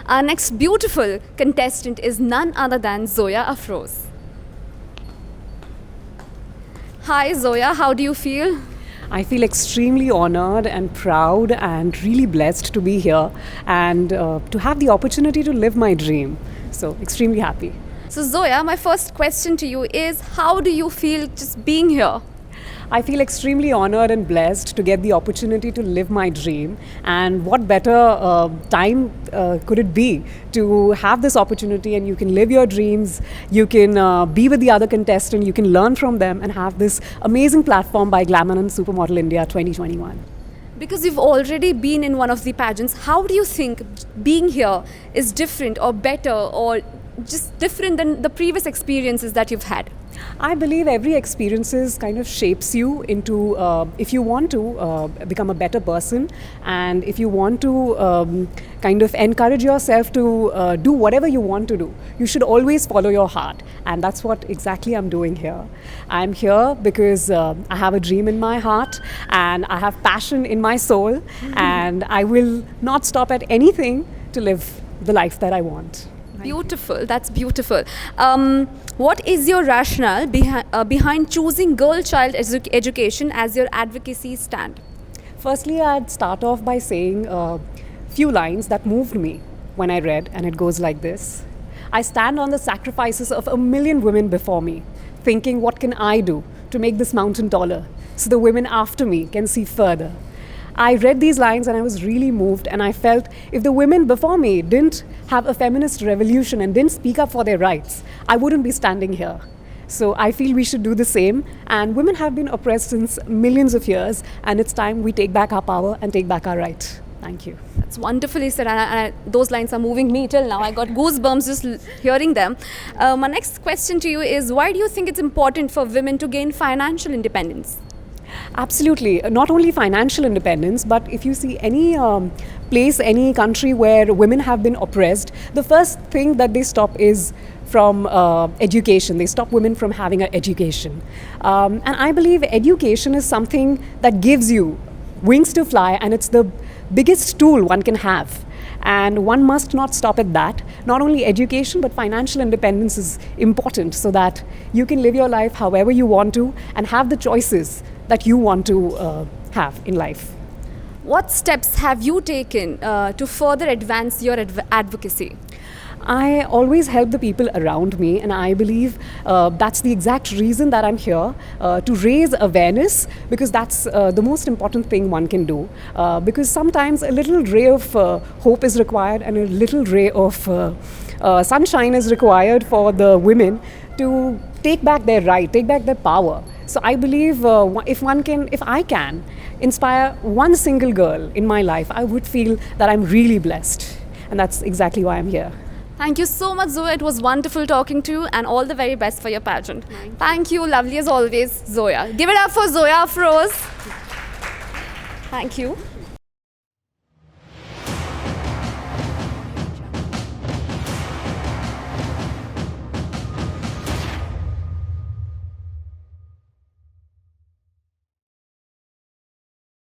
Our next beautiful contestant is none other than Zoya Afroz. Hi Zoya, how do you feel? I feel extremely honored and proud and really blessed to be here and to have the opportunity to live my dream. So, extremely happy. So Zoya, my first question to you is how do you feel just being here? I feel extremely honored and blessed to get the opportunity to live my dream. And what better time could it be to have this opportunity and you can live your dreams, you can be with the other contestants, you can learn from them and have this amazing platform by Glamanon Supermodel India 2021. Because you've already been in one of the pageants, how do you think being here is different or better or just different than the previous experiences that you've had? I believe every experiences kind of shapes you into, if you want to become a better person and if you want to kind of encourage yourself to do whatever you want to do, you should always follow your heart. And that's what exactly I'm doing here. I'm here because I have a dream in my heart and I have passion in my soul and I will not stop at anything to live the life that I want. Beautiful, that's beautiful. What is your rationale behind choosing girl child education as your advocacy stand? Firstly, I'd start off by saying a few lines that moved me when I read, and it goes like this. I stand on the sacrifices of a million women before me, thinking, what can I do to make this mountain taller so the women after me can see further? I read these lines and I was really moved, and I felt if the women before me didn't have a feminist revolution and didn't speak up for their rights, I wouldn't be standing here. So I feel we should do the same, and women have been oppressed since millions of years, and it's time we take back our power and take back our right. Thank you. That's wonderfully said, and those lines are moving me till now. I got goosebumps just hearing them. My next question to you is, why do you think it's important for women to gain financial independence? Absolutely. Not only financial independence, but if you see any place, any country where women have been oppressed, the first thing that they stop is from education. They stop women from having an education. And I believe education is something that gives you wings to fly, and it's the biggest tool one can have. And one must not stop at that. Not only education, but financial independence is important so that you can live your life however you want to and have the choices that you want to have in life. What steps have you taken to further advance your advocacy? I always help the people around me, and I believe that's the exact reason that I'm here, to raise awareness, because that's the most important thing one can do. Because sometimes a little ray of hope is required and a little ray of sunshine is required for the women to take back their right, take back their power. So I believe if I can inspire one single girl in my life, I would feel that I'm really blessed. And that's exactly why I'm here. Thank you so much, Zoya. It was wonderful talking to you, and all the very best for your pageant. Thank you. Lovely as always, Zoya. Give it up for Zoya Afroz. Thank you.